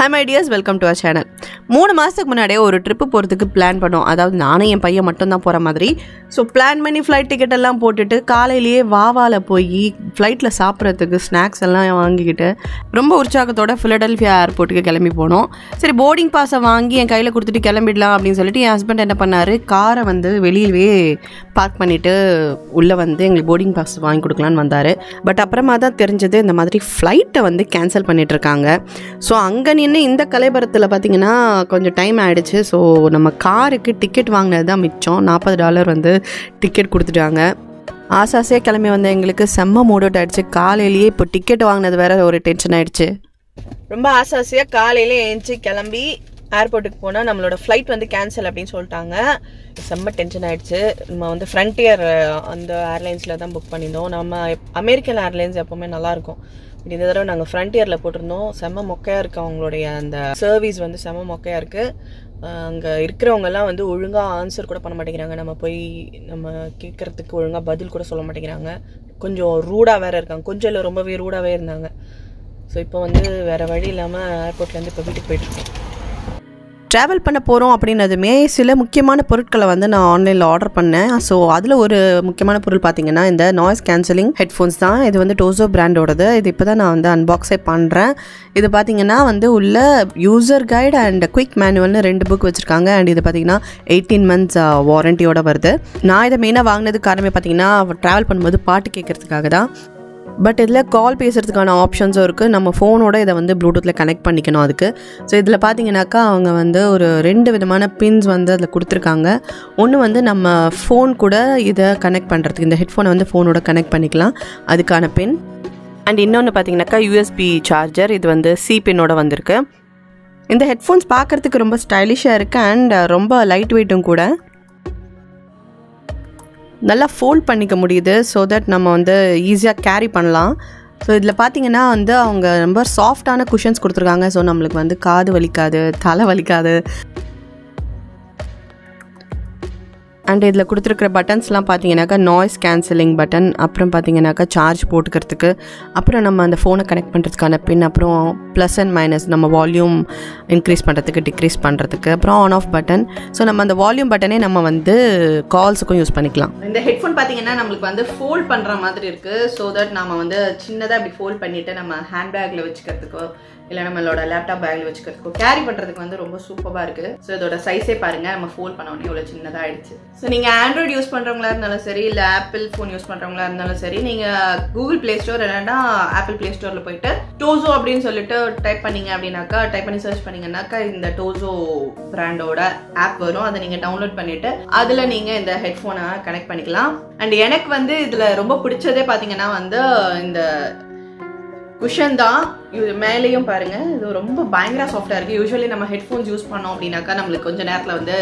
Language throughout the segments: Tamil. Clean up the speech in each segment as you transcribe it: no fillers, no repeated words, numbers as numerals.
Hi my dears, welcome to our channel. 3 மாசத்துக்கு முன்னாடியே ஒரு ட்ரிப் போறதுக்கு பிளான் பண்ணோம். அதாவது நானே என் பையன் மட்டும் தான் போற மாதிரி. சோ பிளான் பண்ணி ஃளைட் டிக்கெட் எல்லாம் போட்டுட்டு காலையிலேயே வாவால போய் ஃளைட்ல சாப்பிறதுக்கு ஸ்நாக்ஸ் எல்லாம் வாங்கிக்கிட்டு ரொம்ப உற்சாகத்தோட பிலடெல்பியா ஏர்போர்ட்டுக்கு கிளம்பி போனோம். சரி போர்டிங் பாஸை வாங்கி என் கையில கொடுத்துட்டு கிளம்பிடலாம் அப்படின்னு சொல்லிட்டு என் ஹஸ்பண்ட் என்ன பண்ணாரு, காரை வந்து வெளியிலே பார்க் பண்ணிட்டு உள்ள வந்து எங்களுக்கு போர்டிங் பாஸ் வாங்கி கொடுக்கலான்னு வந்தாரு. பட் அப்புறமா தான் தெரிஞ்சது இந்த மாதிரி ஃளைட்டை வந்து கேன்சல் பண்ணிட்டு இருக்காங்க. ஸோ அங்கே நின்று இந்த கலைபரத்தில் பார்த்தீங்கன்னா கொஞ்சம் டைம் ஆகிடுச்சு. ஸோ நம்ம காருக்கு டிக்கெட் வாங்கினது தான் மிச்சம். $40 வந்து டிக்கெட் கொடுத்துட்டாங்க. ஆசாசியாக கிளம்பி வந்த எங்களுக்கு செம்ம மூடவுட் ஆகிடுச்சு. காலையிலேயே இப்போ டிக்கெட் வாங்கினது வேற ஒரு டென்ஷன் ஆகிடுச்சு. ரொம்ப ஆசாசியாக காலையிலே எழுந்துச்சி கிளம்பி ஏர்போர்ட்டுக்கு போனால் நம்மளோட ஃப்ளைட் வந்து கேன்சல் அப்படின்னு சொல்லிட்டாங்க. செம்ம டென்ஷன் ஆகிடுச்சு. நம்ம வந்து ஃப்ரண்டியர் அந்த ஏர்லைன்ஸில் தான் புக் பண்ணியிருந்தோம். நம்ம அமெரிக்கன் ஏர்லைன்ஸ் எப்போவுமே நல்லாயிருக்கும். இந்த தடவை நாங்கள் ஃப்ரண்டியரில் போட்டிருந்தோம். செம்ம மொக்கையாக இருக்குது அவங்களுடைய அந்த சர்வீஸ் வந்து செம்ம மொக்கையாக இருக்குது. அங்கே இருக்கிறவங்கெல்லாம் வந்து ஒழுங்காக ஆன்சர் கூட பண்ண மாட்டேங்கிறாங்க. நம்ம கேட்குறதுக்கு ஒழுங்காக பதில் கூட சொல்ல மாட்டேங்கிறாங்க. கொஞ்சம் ரூடாக வேறு இருக்காங்க. கொஞ்சம் இல்லை ரொம்பவே ரூடாகவே இருந்தாங்க. ஸோ இப்போ வந்து வேறு வழி இல்லாமல் ஏர்போர்ட்லேருந்து இப்போ வீட்டுக்கு போயிட்டுருக்கோம். ட்ராவல் பண்ண போகிறோம் அப்படின்னதுமே சில முக்கியமான பொருட்களை வந்து நான் ஆன்லைனில் ஆர்டர் பண்ணேன். ஸோ அதில் ஒரு முக்கியமான பொருள் பார்த்தீங்கன்னா இந்த நாய்ஸ் கேன்சலிங் ஹெட்ஃபோன்ஸ் தான். இது வந்து டோசோ பிராண்டோடது. இது இப்போ தான் நான் வந்து அன்பாக்ஸே பண்ணுறேன். இது பார்த்தீங்கன்னா வந்து உள்ள யூசர் கைடு அண்ட் குயிக் மேனுவல்னு 2 புக் வச்சுருக்காங்க. அண்ட் இது பார்த்தீங்கன்னா 18 months வாரண்டியோட வருது. நான் இதை மெயினாக வாங்கினதுக்கு காரணமே பார்த்தீங்கன்னா ட்ராவல் பண்ணும்போது பாட்டு கேட்குறதுக்காக தான். பட் இதில் கால் பேசுகிறதுக்கான ஆப்ஷன்ஸும் இருக்குது. நம்ம ஃபோனோட இதை வந்து ப்ளூடூத்தில் கனெக்ட் பண்ணிக்கணும் அதுக்கு. ஸோ இதில் பார்த்தீங்கன்னாக்கா அவங்க வந்து ஒரு 2 விதமான பின்ஸ் வந்து அதில் கொடுத்துருக்காங்க. ஒன்று வந்து நம்ம ஃபோன் கூட இதை கனெக்ட் பண்ணுறதுக்கு, இந்த ஹெட்ஃபோனை வந்து ஃபோனோட கனெக்ட் பண்ணிக்கலாம், அதுக்கான பின். அண்ட் இன்னொன்று பார்த்தீங்கன்னாக்கா USB சார்ஜர். இது வந்து C பின்னோட வந்திருக்கு. இந்த ஹெட்ஃபோன்ஸ் பார்க்குறதுக்கு ரொம்ப ஸ்டைலிஷாக இருக்குது அண்ட் ரொம்ப லைட் வெயிட்டும் கூட. நல்லா ஃபோல்ட் பண்ணிக்க முடியுது. ஸோ தட் நம்ம வந்து ஈஸியாக கேரி பண்ணலாம். ஸோ இதில் பார்த்தீங்கன்னா வந்து அவங்க ரொம்ப சாஃப்டான குஷன்ஸ் கொடுத்துருக்காங்க. ஸோ நம்மளுக்கு வந்து காது வலிக்காது, தலை வலிக்காது. அண்ட் இதில் கொடுத்துருக்குற பட்டன்ஸ்லாம் பார்த்தீங்கன்னாக்கா நாய்ஸ் கேன்சலிங் பட்டன், அப்புறம் பார்த்தீங்கன்னாக்கா சார்ஜ் போட்டுக்கிறதுக்கு, அப்புறம் நம்ம அந்த ஃபோனை கனெக்ட் பண்ணுறதுக்கான பின், அப்புறம் ப்ளஸ் அண்ட் மைனஸ் நம்ம வால்யூம் இன்க்ரீஸ் பண்ணுறதுக்கு டிக்ரீஸ் பண்ணுறதுக்கு, அப்புறம் ஆன் ஆஃப் பட்டன். ஸோ நம்ம அந்த வால்யூம் பட்டனே நம்ம வந்து கால்ஸுக்கும் யூஸ் பண்ணிக்கலாம். இந்த ஹெட்ஃபோன் பார்த்தீங்கன்னா நம்மளுக்கு வந்து ஃபோல்ட் பண்ணுற மாதிரி இருக்குது. ஸோ தட் நம்ம வந்து சின்னதாக இப்படி ஃபோல்ட் பண்ணிவிட்டு நம்ம ஹேண்ட் பேக்கில் வச்சுக்கிறதுக்கோ இல்லை நம்மளோட லேப்டாப் பேக்கில் வச்சுக்கிறதுக்கோ கேரி பண்ணுறதுக்கு வந்து ரொம்ப சூப்பராக இருக்குது. ஸோ இதோட சைஸே பாருங்கள், நம்ம ஃபோல்ட் பண்ண உடனே இவ்வளோ சின்னதாக ஆகிடுச்சு. ஸோ நீங்கள் ஆண்ட்ராய்டு யூஸ் பண்ணுறவங்களா இருந்தாலும் சரி, இல்லை ஆப்பிள் ஃபோன் யூஸ் பண்ணுறவங்களா இருந்தாலும் சரி, நீங்கள் கூகுள் ப்ளே ஸ்டோர் இல்லைன்னா ஆப்பிள் ப்ளே ஸ்டோரில் போயிட்டு டோசோ அப்படின்னு சொல்லிட்டு டைப் பண்ணிங்க அப்படின்னாக்கா, டைப் பண்ணி சர்ச் பண்ணிங்கன்னாக்கா இந்த டோசோ பிராண்டோட ஆப் வரும். அதை நீங்கள் டவுன்லோட் பண்ணிவிட்டு அதில் நீங்கள் இந்த ஹெட்ஃபோனை கனெக்ட் பண்ணிக்கலாம். அண்ட் எனக்கு வந்து இதில் ரொம்ப பிடிச்சதே பார்த்தீங்கன்னா வந்து இந்த குஷன் தான். இது மேலேயும் பாருங்க, இது ரொம்ப பயங்கர சாஃப்டா இருக்கு. யூஸ்வலி நம்ம ஹெட்ஃபோன்ஸ் யூஸ் பண்ணோம் அப்படின்னாக்கா நம்மளுக்கு கொஞ்சம் நேரத்தில் வந்து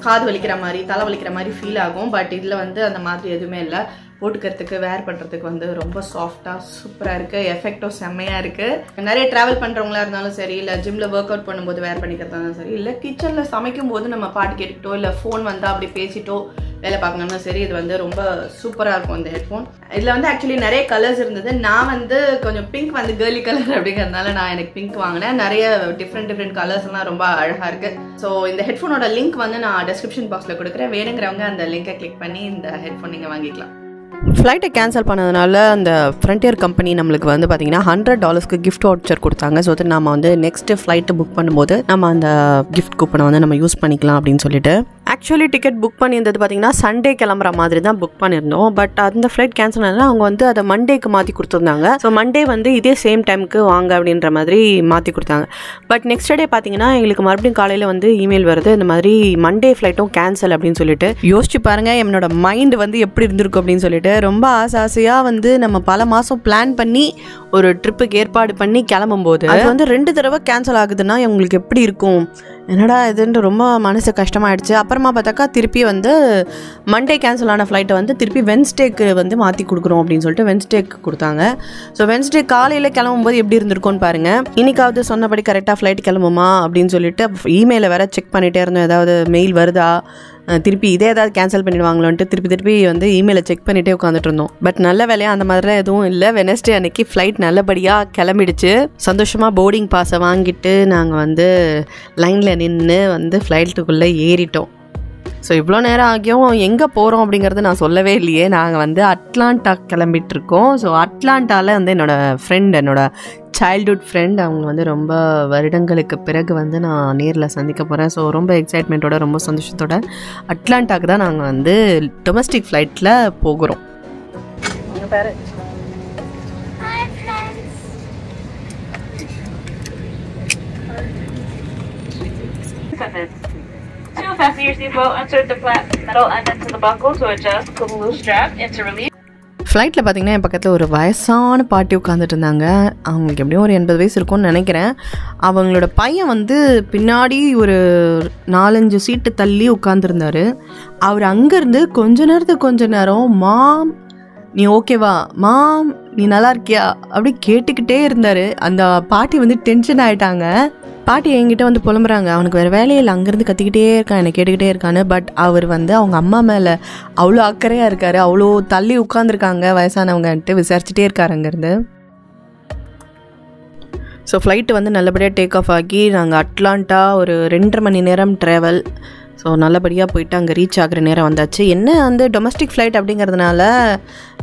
காது வலிக்கிற மாதிரி, தலை வலிக்கிற மாதிரி ஃபீல் ஆகும். பட் இதில் வந்து அந்த மாதிரி எதுவுமே இல்லை. போட்டுக்கிறதுக்கு வேர் பண்ணுறதுக்கு வந்து ரொம்ப சாஃப்டாக சூப்பராக இருக்குது. எஃபெக்டும் செம்மையாக இருக்குது. நிறைய ட்ராவல் பண்ணுறவங்களா இருந்தாலும் சரி, இல்லை ஜிம்மில் ஒர்க் அவுட் பண்ணும்போது வேர் பண்ணிக்கிறதாலும் சரி, இல்லை கிச்சனில் சமைக்கும் போது நம்ம பாட்டு கேட்டுக்கிட்டோ இல்லை ஃபோன் வந்து அப்படி பேசிட்டோ வேலை பார்க்கணும்னா சரி, இது வந்து ரொம்ப சூப்பராக இருக்கும் இந்த ஹெட்ஃபோன். இதில் வந்து ஆக்சுவலி நிறைய கலர்ஸ் இருந்தது. நான் வந்து கொஞ்சம் பிங்க் வந்து கேர்லி கலர் அப்படிங்கிறதுனால நான் எனக்கு பிங்க் வாங்கினேன். நிறைய டிஃப்ரெண்ட் கலர்ஸ்லாம் ரொம்ப அழகாக இருக்குது. ஸோ இந்த ஹெட்ஃபோனோட லிங்க் வந்து நான் டிஸ்கிரிப்ஷன் பாக்ஸில் கொடுக்குறேன். வேணுங்கிறவங்க அந்த லிங்கை கிளிக் பண்ணி இந்த ஹெட்ஃபோன் நீங்கள் வாங்கிக்கலாம். ஃப்ளைட்டை கேன்சல் பண்ணதுனால அந்த ஃப்ரண்டியர் கம்பெனி நம்மளுக்கு வந்து பார்த்தீங்கன்னா $100 கிஃப்ட் வவுச்சர் கொடுத்தாங்க. ஸோ அது நம்ம வந்து நெக்ஸ்ட் ஃப்ளைட்டு புக் பண்ணும்போது நம்ம அந்த கிஃப்ட் கூப்பனை வந்து நம்ம யூஸ் பண்ணிக்கலாம் அப்படின்னு சொல்லிட்டு. ஆக்சுவலி டிக்கெட் புக் பண்ணியிருந்தது பார்த்தீங்கன்னா சண்டே கிளம்புற மாதிரி தான் புக் பண்ணியிருந்தோம். பட் அந்த ஃப்ளைட் கேன்சல் ஆனதுனால அவங்க வந்து அதை மண்டேக்கு மாற்றி கொடுத்துருந்தாங்க. ஸோ மண்டே வந்து இதே சேம் டைமுக்கு வாங்க அப்படின்ற மாதிரி மாற்றி கொடுத்தாங்க. பட் நெக்ஸ்ட் டே பார்த்தீங்கன்னா எங்களுக்கு மறுபடியும் காலையில் வந்து இமெயில் வருது, இந்த மாதிரி மண்டே ஃப்ளைட்டும் கேன்சல் அப்படின்னு சொல்லிட்டு. யோசிச்சு பாருங்க என்னோட மைண்ட் வந்து எப்படி இருந்திருக்கும் அப்படின்னு சொல்லிட்டு. ரொம்ப ஆசையாக வந்து நம்ம பல மாதம் பிளான் பண்ணி ஒரு ட்ரிப்புக்கு ஏற்பாடு பண்ணி கிளம்பும்போது அது வந்து 2 தடவை கேன்சல் ஆகுதுன்னா உங்களுக்கு எப்படி இருக்கும்? என்னடா இதுன்னு ரொம்ப மனசு கஷ்டமாயிடுச்சு. அப்புறமா பார்த்தாக்கா திருப்பி வந்து மண்டே கேன்சல் ஆன ஃப்ளைட்டை வந்து திருப்பி வென்ஸ்டேக்கு வந்து மாற்றி கொடுக்குறோம் அப்படின்னு சொல்லிட்டு வென்ஸ்டேக்கு கொடுத்தாங்க. ஸோ வென்ஸ்டே காலையில் கிளம்பும்போது எப்படி இருந்திருக்கும்னு பாருங்கள். இன்னைக்காவது சொன்னபடி கரெக்டாக ஃப்ளைட் கிளம்புமா அப்படின்னு சொல்லிட்டு இமெயிலை வேற செக் பண்ணிகிட்டே இருந்தோம், ஏதாவது மெயில் வருதா திருப்பி இதே ஏதாவது கேன்சல் பண்ணிடுவாங்களோன்ட்டு திருப்பி வந்து இமெயிலை செக் பண்ணிகிட்டே உட்காந்துட்டு இருந்தோம். பட் நல்ல வேலையாக அந்த மாதிரிலாம் எதுவும் இல்லை. வெனஸ்டே அன்னைக்கு ஃப்ளைட் நல்லபடியாக கிளம்பிடுச்சு. சந்தோஷமாக போர்டிங் பாஸை வாங்கிட்டு நாங்கள் வந்து லைனில் நின்று வந்து ஃப்ளைட்டுக்குள்ளே ஏறிட்டோம். ஸோ இவ்வளோ நேரம் ஆகியும் எங்கே போகிறோம் அப்படிங்கிறது நான் சொல்லவே இல்லையே. நாங்கள் வந்து அட்லாண்டா கிளம்பிட்டுருக்கோம். ஸோ அட்லாண்டாவில் வந்து என்னோடய சைல்ட்ஹுட் ஃப்ரெண்ட் அவங்க வந்து ரொம்ப வருடங்களுக்கு பிறகு வந்து நான் நேரில் சந்திக்க போகிறேன். ஸோ ரொம்ப எக்ஸைட்மெண்ட்டோட ரொம்ப சந்தோஷத்தோட அட்லாண்டாக்கு தான் நாங்கள் வந்து டொமஸ்டிக் ஃப்ளைட்டில் போகிறோம். பாரு fasten your seatbelt, insert the flat metal end into the buckle to adjust, pull the loose strap into release. ஃப்ளைட்டில் பார்த்திங்கன்னா என் பக்கத்தில் ஒரு வயசான பாட்டி உட்காந்துட்டு இருந்தாங்க. அவங்களுக்கு எப்படியும் ஒரு 80 வயசு இருக்கும்னு நினைக்கிறேன். அவங்களோட பையன் வந்து பின்னாடி ஒரு 4-5 சீட்டு தள்ளி உட்காந்துருந்தார். அவர் அங்கேருந்து கொஞ்ச நேரம் மாம் நீ ஓகேவா, மாம் நீ நல்லா இருக்கியா அப்படி கேட்டுக்கிட்டே இருந்தார். அந்த பாட்டி வந்து டென்ஷன் ஆகிட்டாங்க. பாட்டி என்கிட்ட வந்து புலம்புறாங்க, அவனுக்கு வேறு வேலையில் அங்கேருந்து கத்திக்கிட்டே இருக்கான், என்னை கேட்டுக்கிட்டே இருக்கான்னு. பட் அவர் வந்து அவங்க அம்மா மேலே அவ்வளோ அக்கறையாக இருக்கார். அவ்வளோ தள்ளி உட்காந்துருக்காங்க வயசானவங்கன்ட்டு விசாரிச்சுட்டே இருக்காரு அங்கேருந்து. ஸோ ஃப்ளைட்டு வந்து நல்லபடியாக டேக் ஆஃப் ஆகி நாங்கள் அட்லாண்டா ஒரு 2.5 மணி நேரம் ட்ராவல். ஸோ நல்லபடியாக போயிட்டு அங்கே ரீச் ஆகிற நேரம் வந்தாச்சு. என்ன வந்து டொமஸ்டிக் ஃப்ளைட் அப்படிங்கிறதுனால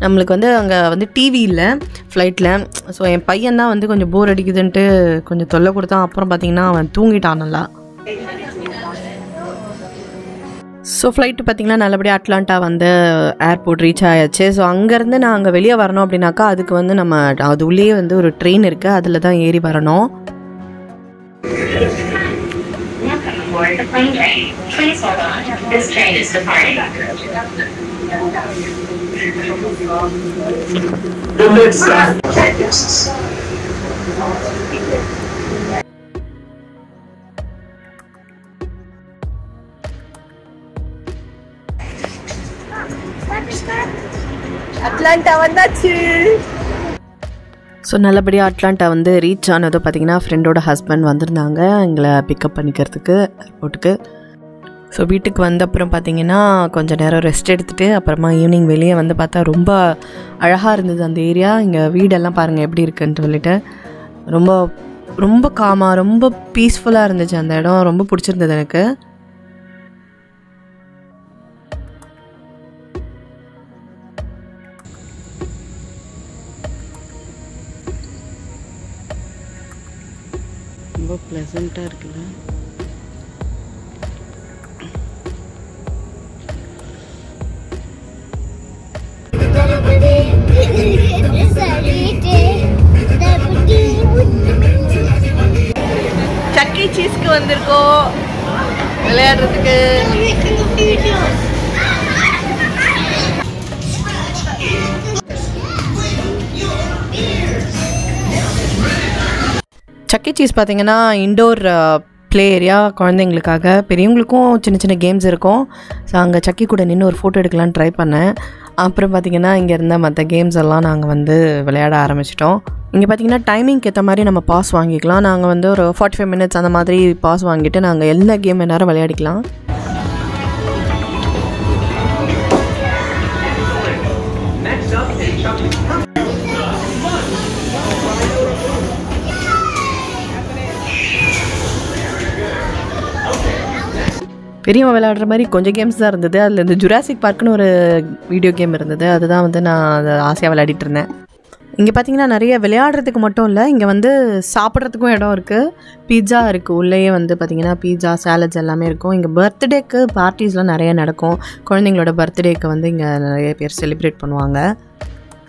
நம்மளுக்கு வந்து அங்கே வந்து டிவி இல்லை ஃப்ளைட்டில். ஸோ என் பையன் தான் வந்து கொஞ்சம் போர் அடிக்குதுன்ட்டு கொஞ்சம் தொல்லை கொடுத்தான். அப்புறம் பார்த்திங்கன்னா அவன் தூங்கிட்டான் நல்லா. ஸோ ஃப்ளைட்டு பார்த்திங்கன்னா நல்லபடியாக அட்லாண்டா வந்து ஏர்போர்ட் ரீச் ஆயாச்சு. ஸோ அங்கேருந்து நான் அங்கே வெளியே வரணும் அப்படின்னாக்கா அதுக்கு வந்து நம்ம அது உள்ளே வந்து ஒரு ட்ரெயின் இருக்குது, அதில் தான் ஏறி வரணும். The plane train. Please hold on. This train is departing. The next stop, Texas. Atlanta வந்தாச்சு. ஸோ நல்லபடியாக அட்லாண்டா வந்து ரீச் ஆனதோ பார்த்திங்கன்னா ஃப்ரெண்டோட ஹஸ்பண்ட் வந்திருந்தாங்க எங்களை பிக்கப் பண்ணிக்கிறதுக்கு ஏர்போர்ட்டுக்கு. ஸோ வீட்டுக்கு வந்த அப்புறம் பார்த்திங்கன்னா கொஞ்சம் நேரம் ரெஸ்ட் எடுத்துகிட்டு அப்புறமா ஈவினிங் வெளியே வந்து பார்த்தா ரொம்ப அழகாக இருந்தது அந்த ஏரியா. இங்கே வீடெல்லாம் பாருங்கள் எப்படி இருக்குன்னு சொல்லிட்டு ரொம்ப ரொம்ப காமாக ரொம்ப பீஸ்ஃபுல்லாக இருந்துச்சு அந்த இடம். ரொம்ப பிடிச்சிருந்தது எனக்கு. ரொம்ப ப்ளசண்ட்டாக இருக்குல்ல. சக்கி சீஸ்க்கு வந்திருக்கோம் விளையாடுறதுக்கு. சக்கி சீஸ் பார்த்திங்கன்னா இன்டோர் ப்ளே ஏரியா குழந்தைங்களுக்காக. பெரியவங்களுக்கும் சின்ன சின்ன கேம்ஸ் இருக்கும். ஸோ அங்கே சக்கி கூட நின்று ஒரு ஃபோட்டோ எடுக்கலான்னு ட்ரை பண்ணேன். அப்புறம் பார்த்திங்கன்னா இங்கே இருந்த மற்ற கேம்ஸ் எல்லாம் நாங்கள் வந்து விளையாட ஆரம்பிச்சிட்டோம். இங்கே பார்த்திங்கன்னா டைமிங்க்கு ஏற்ற மாதிரி நம்ம பாஸ் வாங்கிக்கலாம். நாங்கள் வந்து ஒரு 45 மினிட்ஸ் அந்த மாதிரி பாஸ் வாங்கிட்டு நாங்கள் எல்லா கேம் நேரம் விளையாடிக்கலாம். பெரியவன் விளையாடுற மாதிரி கொஞ்சம் கேம்ஸ் தான் இருந்தது. அதில் இந்த ஜுராசிக் பார்க்குன்னு ஒரு வீடியோ கேம் இருந்தது, அதுதான் வந்து நான் அதை ஆசையாக விளையாடிட்டு இருந்தேன். இங்கே பார்த்தீங்கன்னா நிறைய விளையாடுறதுக்கு மட்டும் இல்லை, இங்கே வந்து சாப்பிட்றதுக்கும் இடம் இருக்குது. பீட்சா இருக்குது உள்ளேயே வந்து பார்த்திங்கன்னா பீட்சா சாலட்ஸ் எல்லாமே இருக்கும். இங்கே பர்த்டேக்கு பார்ட்டிஸ்லாம் நிறைய நடக்கும். குழந்தைங்களோட பர்த்டேக்கு வந்து இங்கே நிறைய பேர் செலிப்ரேட் பண்ணுவாங்க.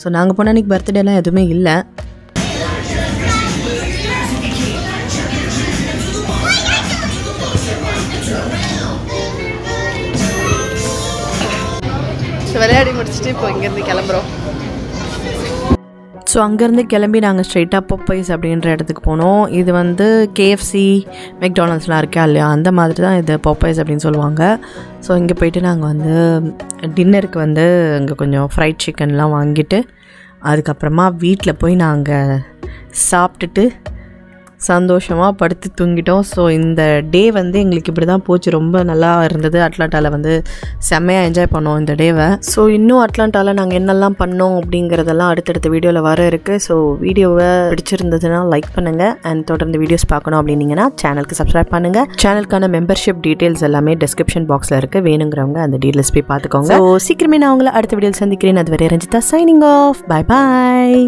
ஸோ நாங்கள் போன அன்றைக்கி பர்த்டேலாம் எதுவுமே இல்லை. விளையாடி முடிச்சுட்டு இப்போ இங்கேருந்து கிளம்புறோம். ஸோ அங்கேருந்து கிளம்பி நாங்கள் ஸ்ட்ரெயிட்டாக பொப்பைஸ் அப்படின்ற இடத்துக்கு போனோம். இது வந்து KFC மெக்டானல்ட்ஸ்லாம் இருக்கா இல்லையா, அந்த மாதிரி தான் இது பொப்பைஸ் அப்படின்னு சொல்லுவாங்க. ஸோ இங்கே போயிட்டு நாங்கள் வந்து டின்னருக்கு வந்து இங்கே கொஞ்சம் ஃப்ரைட் சிக்கன்லாம் வாங்கிட்டு அதுக்கப்புறமா வீட்டில் போய் நாங்கள் சாப்பிட்டுட்டு சந்தோஷமாக படுத்து தூங்கிட்டோம். ஸோ இந்த டே வந்து எங்களுக்கு இப்படி தான் போச்சு. ரொம்ப நல்லா இருந்தது. அட்லாண்டாவில் வந்து செம்மையாக என்ஜாய் பண்ணோம் இந்த டேவை. ஸோ இன்னும் அட்லாண்டாவில் நாங்கள் என்னெல்லாம் பண்ணோம் அப்படிங்கிறதெல்லாம் அடுத்தடுத்த வீடியோவில் வர இருக்குது. ஸோ வீடியோவை பிடிச்சிருந்ததுன்னா லைக் பண்ணுங்கள். அண்ட் தொடர்ந்து வீடியோஸ் பார்க்கணும் அப்படின்னீங்கன்னா சேனலுக்கு சப்ஸ்கிரைப் பண்ணுங்கள். சேனலுக்கான மெம்பர்ஷிப் டீட்டெயில்ஸ் எல்லாமே டிஸ்கிரிப்ஷன் பாக்ஸில் இருக்குது. வேணுங்கிறவங்க அந்த டீட்டெயில்ஸ் போய் பார்த்துக்கோங்க. ஸோ சீக்கிரமே நான் உங்களை அடுத்த வீடியோவில் சந்திக்கிறேன். அதுவரை Ranjitha signing off. Bye bye.